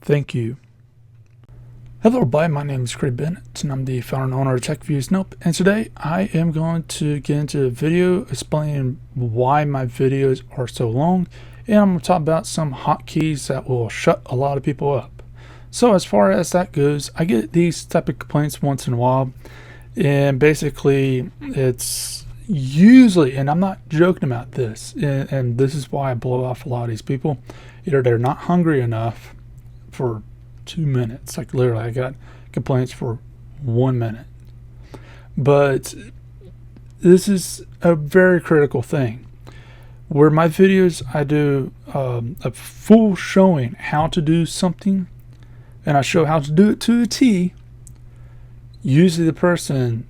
Thank you. Hello everybody, my name is Craig Bennett and I'm the founder and owner of TechViews Nope, and today I am going to get into a video explaining why my videos are so long, and I'm going to talk about some hotkeys that will shut a lot of people up. So as far as that goes, I get these type of complaints once in a while, and basically it's usually, and I'm not joking about this, and this is why I blow off a lot of these people, either they're not hungry enough for 2 minutes. Like literally I got complaints for 1 minute. But this is a very critical thing where my videos I do a full showing how to do something, and I show how to do it to a T. Usually the person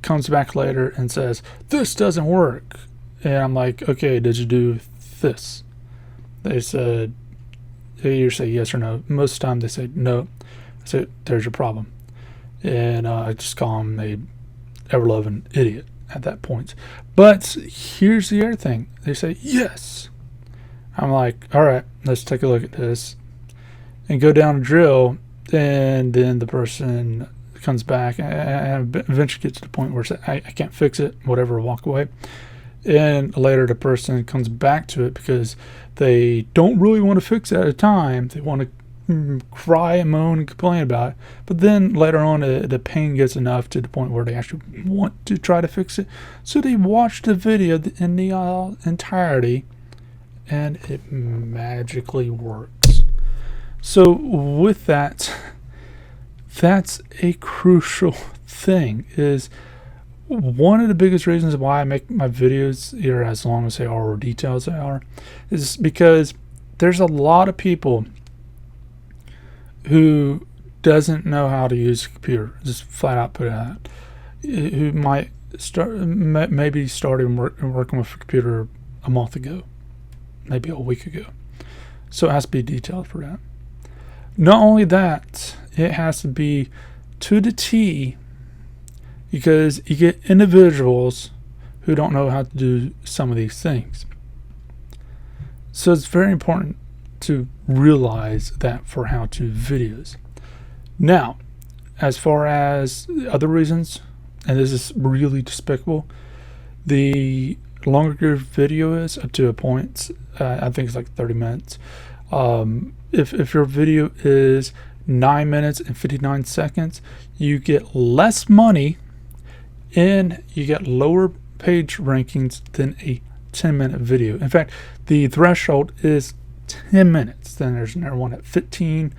comes back later and says this doesn't work, and I'm like, okay, did you do this? They said, they either say yes or no. Most of the time they say no. I say, there's your problem. And I just call them a ever-loving idiot at that point. But here's the other thing. They say yes. I'm like, all right, let's take a look at this. And go down a drill, and then the person comes back and eventually gets to the point where it's, I can't fix it, whatever, walk away. And later the person comes back to it because they don't really want to fix it at a time. They want to cry and moan and complain about it. But then later on the pain gets enough to the point where they actually want to try to fix it. So they watch the video in the entirety, and it magically works. So with that, that's a crucial thing. Is one of the biggest reasons why I make my videos either as long as they are or detailed as they are is because there's a lot of people who doesn't know how to use a computer, just flat out put it out, who might start maybe started working with a computer a month ago, maybe a week ago. So it has to be detailed for that. Not only that, it has to be to the T, because you get individuals who don't know how to do some of these things. So it's very important to realize that for how-to videos. Now, as far as other reasons, and this is really despicable, the longer your video is, up to a point, I think it's like 30 minutes. If your video is 9 minutes and 59 seconds, you get less money and you get lower page rankings than a 10-minute video. In fact, the threshold is 10 minutes. Then there's another one at 15,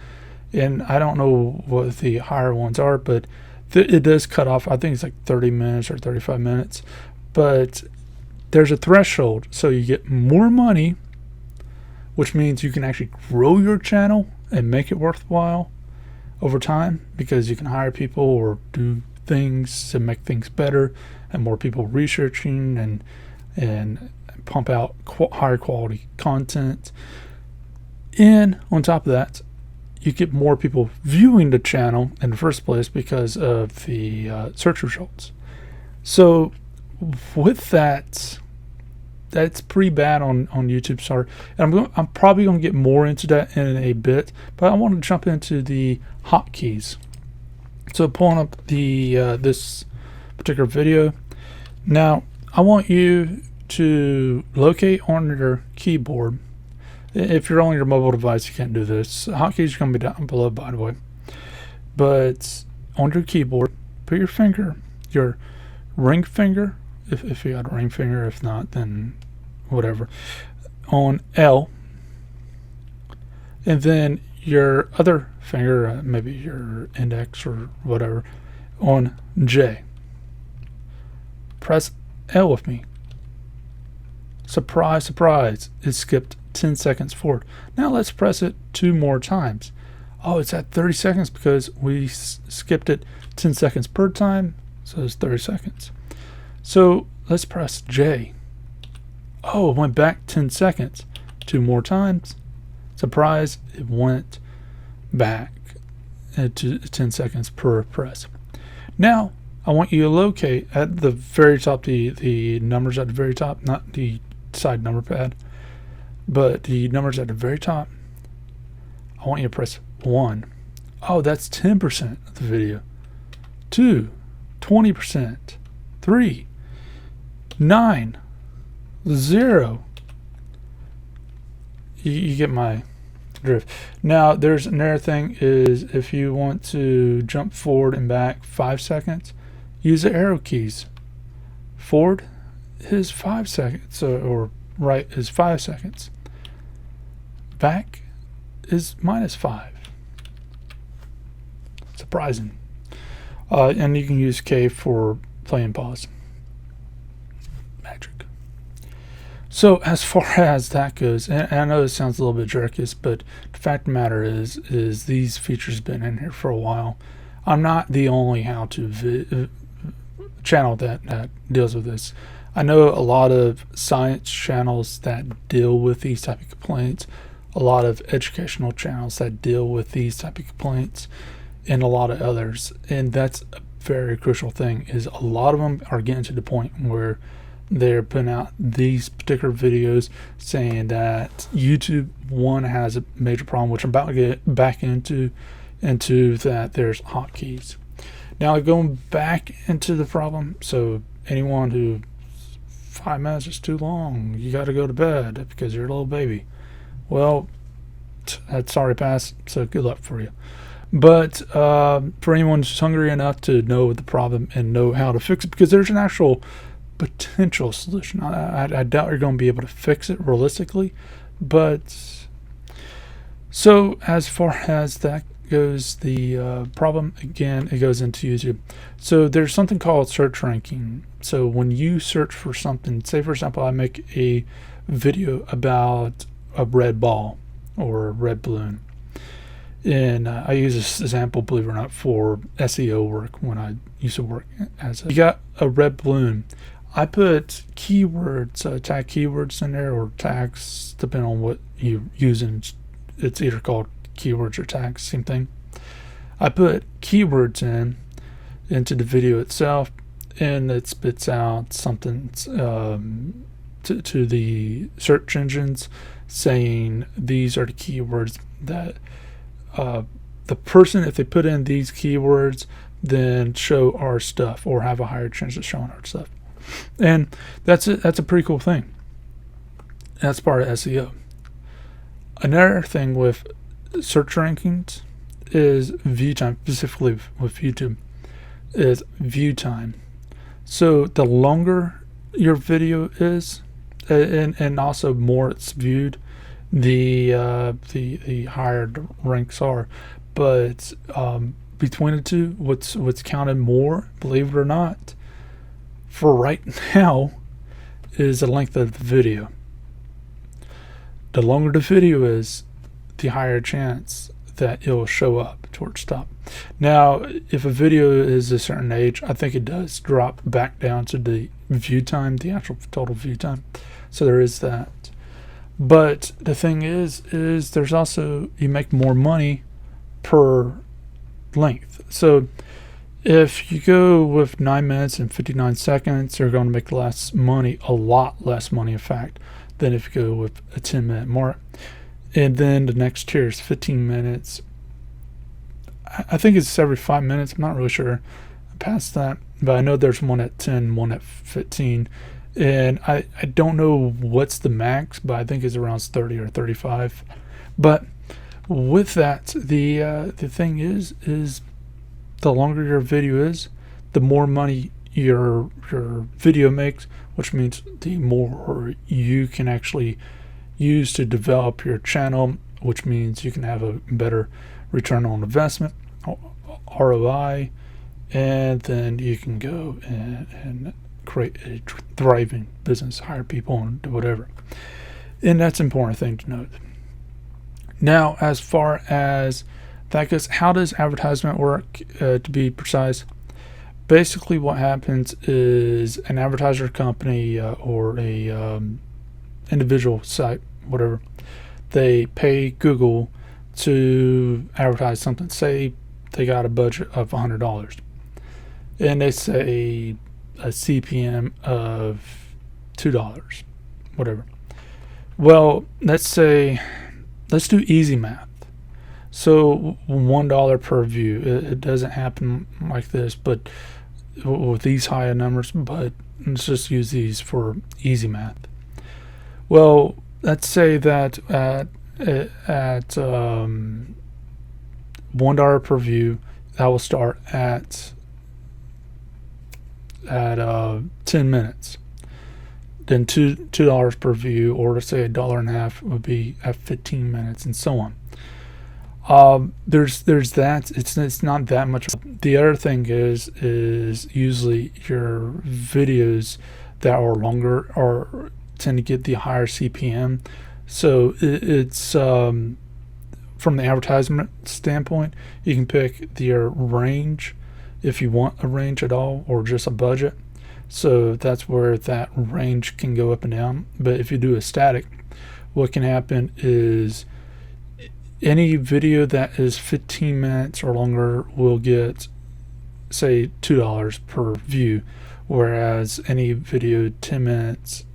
and I don't know what the higher ones are, but it does cut off. I think it's like 30 minutes or 35 minutes. But there's a threshold, so you get more money, which means you can actually grow your channel and make it worthwhile over time, because you can hire people or do things to make things better, and more people researching and pump out higher quality content. And on top of that, you get more people viewing the channel in the first place because of the search results. So with that, that's pretty bad on YouTube. Sorry, and I'm probably going to get more into that in a bit, but I want to jump into the hotkeys. So pulling up the this particular video. Now I want you to locate on your keyboard. If you're on your mobile device, you can't do this. Hotkeys are going to be down below, by the way. But on your keyboard, put your finger, your ring finger, if you got a ring finger. If not, then whatever, on L, and then your other finger, maybe your index or whatever, on J. Press L with me. Surprise, surprise, it skipped 10 seconds forward. Now let's press it 2 more times. Oh, it's at 30 seconds because we skipped it 10 seconds per time, so it's 30 seconds. So let's press J. Oh, it went back 10 seconds. 2 more times. Surprise, it went back to 10 seconds per press. Now I want you to locate at the very top, the numbers at the very top, not the side number pad, but the numbers at the very top. I want you to press 1. Oh, that's 10% of the video. 2, 20%. 3, 9, 0. You get my drift. Now, there's another thing is if you want to jump forward and back 5 seconds, use the arrow keys. Forward is 5 seconds, or right is 5 seconds. Back is -5. Surprising. And you can use K for play and pause. Magic. So as far as that goes, and I know it sounds a little bit jerkish, but the fact of the matter is these features have been in here for a while. I'm not the only how-to channel that deals with this. I know a lot of science channels that deal with these type of complaints, a lot of educational channels that deal with these type of complaints, and a lot of others. And that's a very crucial thing, is a lot of them are getting to the point where they're putting out these particular videos saying that YouTube, one, has a major problem, which I'm about to get back into that there's hotkeys. Now, going back into the problem, so anyone who 5 minutes is too long, you got to go to bed because you're a little baby. Well, that's already passed, so good luck for you. But for anyone who's hungry enough to know the problem and know how to fix it, because there's an actual potential solution. I doubt you're going to be able to fix it realistically, but so as far as that goes, the problem, again, it goes into YouTube. So there's something called search ranking. So when you search for something, say for example I make a video about a red ball or a red balloon, and I use this example, believe it or not, for SEO work when I used to work as you got a red balloon. I put keywords, tag keywords in there, or tags, depending on what you're using. It's either called keywords or tags, same thing. I put keywords into the video itself, and it spits out something to the search engines saying these are the keywords that the person, if they put in these keywords, then show our stuff or have a higher chance of showing our stuff. And that's a pretty cool thing. That's part of SEO. Another thing with search rankings is view time, specifically with YouTube, is view time. So the longer your video is, and also more it's viewed, the higher the ranks are. But between the two, what's counted more, believe it or not, for right now, is the length of the video. The longer the video is, the higher chance that it will show up towards top. Now, if a video is a certain age, I think it does drop back down to the view time, the actual total view time. So there is that. But the thing is there's also, you make more money per length. So if you go with 9 minutes and 59 seconds, you're going to make less money, a lot less money, in fact, than if you go with a 10-minute mark. And then the next tier is 15 minutes. I think it's every 5 minutes. I'm not really sure past that, but I know there's one at 10, one at 15. And I don't know what's the max, but I think it's around 30 or 35. But with that, the thing is the longer your video is, the more money your video makes, which means the more you can actually use to develop your channel, which means you can have a better return on investment, ROI, and then you can go and create a thriving business, hire people, and do whatever. And that's an important thing to note. Now, as far as that goes, how does advertisement work, to be precise? Basically what happens is an advertiser company or a individual site, whatever, they pay Google to advertise something. Say they got a budget of $100 and they say a CPM of $2, whatever. Well, let's do easy math. So $1 per view. It doesn't happen like this, but with these higher numbers. But let's just use these for easy math. Well, let's say that at $1 per view, that will start at 10 minutes. Then $2 per view, or let's say $1.50 would be at 15 minutes, and so on. There's that. It's not that much. The other thing is usually your videos that are longer tend to get the higher CPM. So it's from the advertisement standpoint, you can pick your range if you want a range at all, or just a budget. So that's where that range can go up and down. But if you do a static, what can happen is any video that is 15 minutes or longer will get, say, $2 per view, whereas any video 10 minutes,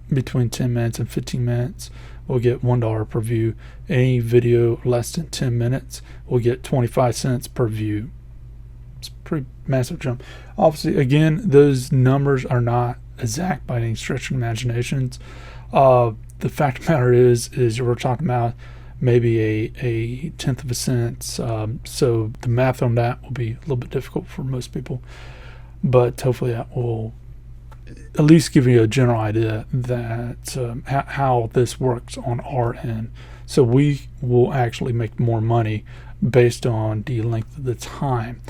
between 10 minutes and 15 minutes, will get $1 per view. Any video less than 10 minutes will get 25 cents per view. It's a pretty massive jump. Obviously, again, those numbers are not exact by any stretch of imaginations. The fact of the matter is we're talking about maybe a tenth of a cent. So the math on that will be a little bit difficult for most people, but hopefully that will at least give you a general idea that how this works on our end. So we will actually make more money based on the length of the time.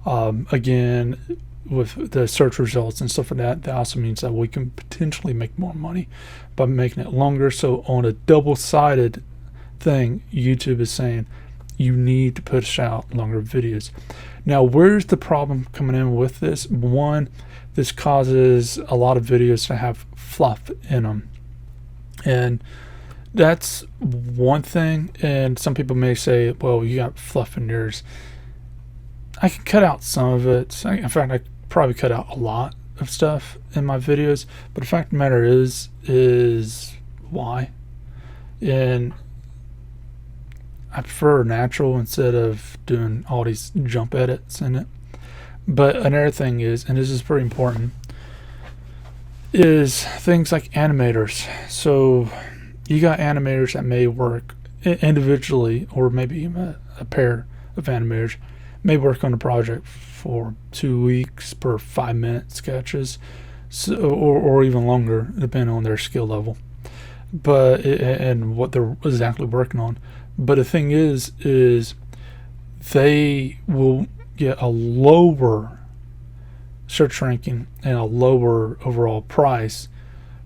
Again, with the search results and stuff like that, that also means that we can potentially make more money by making it longer. So on a double-sided thing, YouTube is saying you need to push out longer videos. Now, where's the problem coming in with this? One, this causes a lot of videos to have fluff in them, and that's one thing. And some people may say, well, you got fluff in yours. I can cut out some of it. In fact, I probably cut out a lot of stuff in my videos, but the fact of the matter is why. And I prefer natural instead of doing all these jump edits in it. But another thing is, and this is pretty important, is things like animators. So you got animators that may work individually, or maybe even a pair of animators may work on a project for 2 weeks per 5-minute sketches, so, or even longer, depending on their skill level, but and what they're exactly working on. But the thing is they will get a lower search ranking and a lower overall price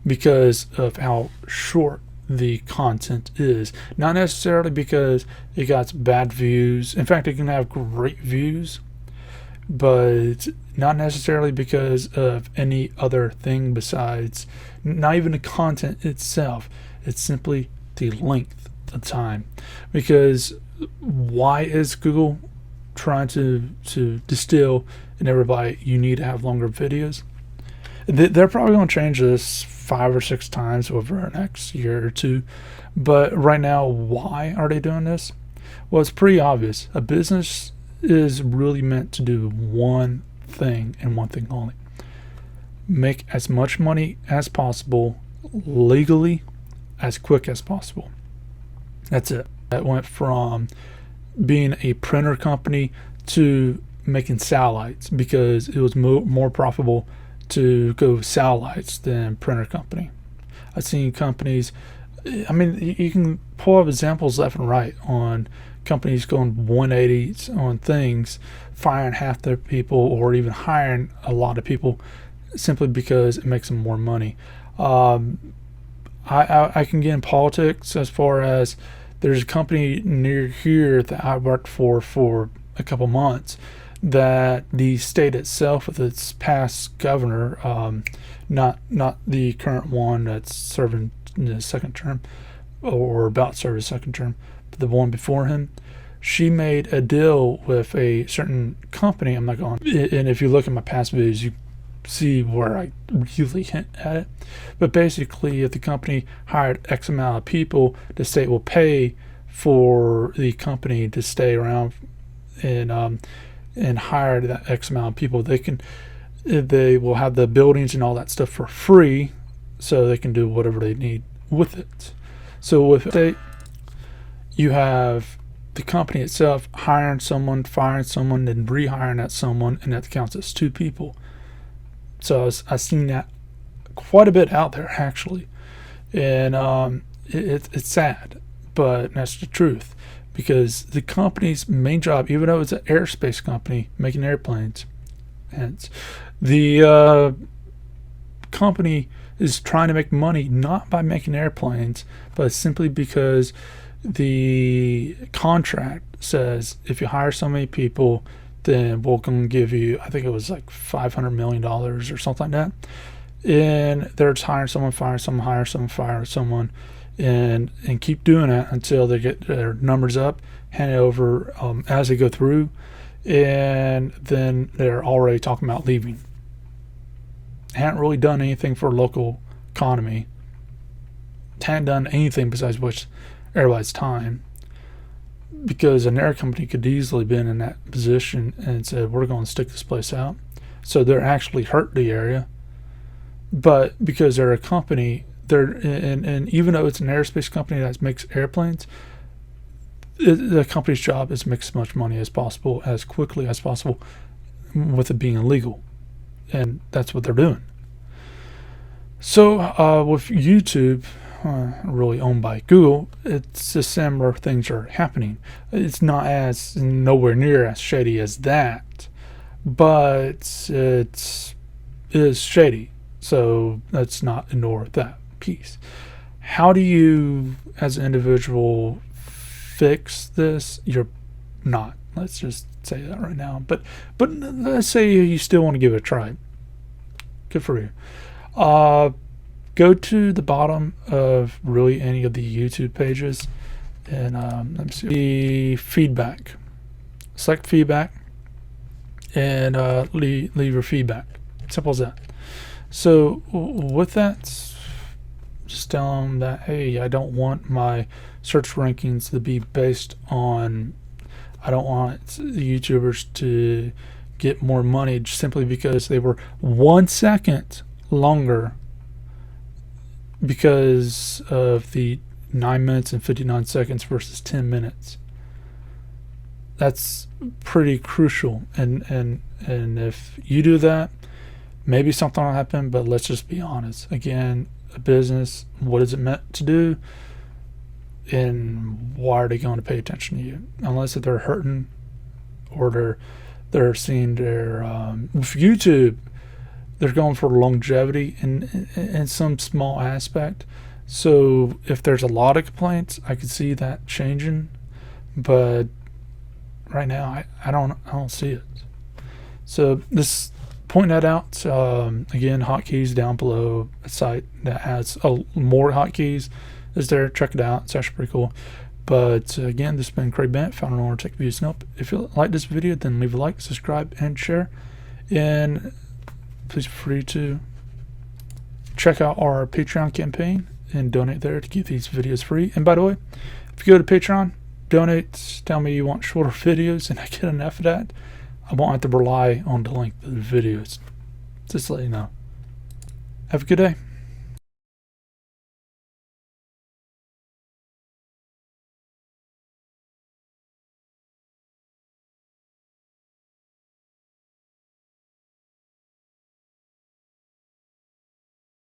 because of how short the content is. Not necessarily because it got bad views. In fact, it can have great views, but not necessarily because of any other thing besides, not even the content itself. It's simply the length of time. Because why is Google trying to distill in everybody you need to have longer videos? They're probably going to change this 5 or 6 times over the next year or two, but right now, why are they doing this? Well, it's pretty obvious. A business is really meant to do one thing and one thing only: make as much money as possible legally, as quick as possible. That's it. That went from being a printer company to making satellites, because it was more profitable to go satellites than printer company. I've seen companies, I mean, you can pull up examples left and right on companies going 180s on things, firing half their people or even hiring a lot of people simply because it makes them more money. I can get in politics as far as there's a company near here that I worked for a couple months, that the state itself with its past governor, not the current one that's serving the second term or about to serve his second term, but the one before him, she made a deal with a certain company. I'm not going, and if you look at my past videos, you see where I really hint at it. But basically, if the company hired X amount of people, the state will pay for the company to stay around and hire that X amount of people. They will have the buildings and all that stuff for free, so they can do whatever they need with it. So with it, you have the company itself hiring someone, firing someone, and rehiring that someone, and that counts as 2 people. So I've seen that quite a bit out there, actually, and it's sad, but that's the truth, because the company's main job, even though it's an aerospace company making airplanes, and the company is trying to make money not by making airplanes, but simply because the contract says if you hire so many people, then we're going to give you, I think it was like $500 million or something like that. And they're just hiring someone, firing someone, hire someone, fire someone, and keep doing that until they get their numbers up, hand it over as they go through, and then they're already talking about leaving. Hadn't really done anything for local economy. Hadn't done anything besides waste everybody's time, because an air company could easily been in that position and said, we're going to stick this place out. So they're actually hurt the area, but because they're a company, and even though it's an aerospace company that makes airplanes, the company's job is to make as much money as possible, as quickly as possible, with it being illegal. And that's what they're doing. So with YouTube, really owned by Google, it's a similar things are happening. It's not as nowhere near as shady as that, but it is shady. So let's not ignore that piece. How do you, as an individual, fix this? You're not. Let's just say that right now. But let's say you still want to give it a try. Good for you. Go to the bottom of really any of the YouTube pages, and let me see the feedback. Select feedback, and leave your feedback. Simple as that. So with that, just tell them that, hey, I don't want my search rankings to be based on, I don't want the YouTubers to get more money simply because they were 1 second longer because of the 9 minutes and 59 seconds versus 10 minutes. That's pretty crucial, and if you do that, maybe something will happen. But let's just be honest. Again, a business, what is it meant to do, and why are they going to pay attention to you? Unless if they're hurting, or they're seeing their with YouTube, they're going for longevity in some small aspect. So if there's a lot of complaints, I could see that changing, but right now I don't see it. So this, point that out. Again, Hotkeys down below, a site that has more hotkeys is there. Check it out. It's actually pretty cool. But again, this has been Craig Bennett, founder of Tech Views and Help. If you like this video, then leave a like, subscribe, and share. And please feel free to check out our Patreon campaign and donate there to keep these videos free. And by the way, if you go to Patreon, donate, tell me you want shorter videos, and I get enough of that, I won't have to rely on the length of the videos. Just to let you know. Have a good day.